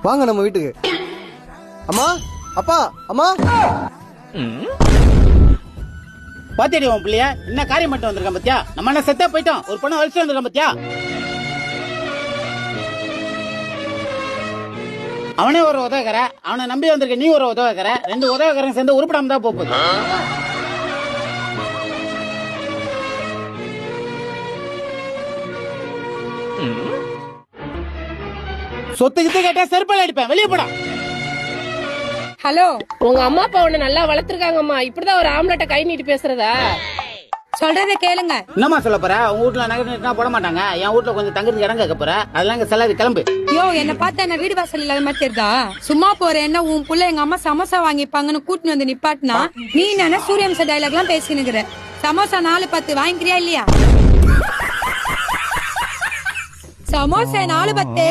வாங்க நம்ம வீட்டுக்கு. அம்மா, அப்பா, அம்மா. பாத்தியடி உன் பிள்ளைய என்ன காரியம் மட்டும் வந்திருக்கான் பத்தியா? நம்ம என்ன செத்தா போயிட்டோம், ஒரு பொண்ணு வலிச்சு வந்திருக்கான் பத்தியா? அவனே ஒரு உதவக்கற, அவனை நம்பி வந்திருக்க நீ ஒரு உதவக்கற, ரெண்டு உதவக்கரங்க சேர்ந்து உருப்படாம தான் போகுது. சொத்து கித்து கேட்டா செருப்பால அடிப்பேன், வெளியே போடா. ஹலோ, உங்க அம்மா அப்பா உன்னை நல்லா வளர்த்திருக்காங்கம்மா, இப்படிதான் ஒரு ஆம்பளட்ட கை நீட்டி பேசுறதா? சொல்றத கேளுங்க. என்னமா சொல்ல போற? உங்க வீட்டுல நகை போட மாட்டாங்க, என் வீட்டுல கொஞ்சம் தங்குறதுக்கு இடம் கேட்க போற, அதெல்லாம் இங்க செல்லாது, கிளம்பு. யோ, என்ன பார்த்தா என்ன வீடு வாசல் இல்லாத மாதிரி தெரியுதா? சும்மா போற என்ன உன் புள்ள எங்க அம்மா சமோசா வாங்கிப்பாங்கன்னு கூட்டின்னு வந்து நிப்பாட்டினா நீ என்ன சூரியவம்ச டைலாக் எல்லாம் பேசினுக்குற. சமோசா 4-10 வாங்கிக்கிறியா இல்லையா? சமோசா 4-10.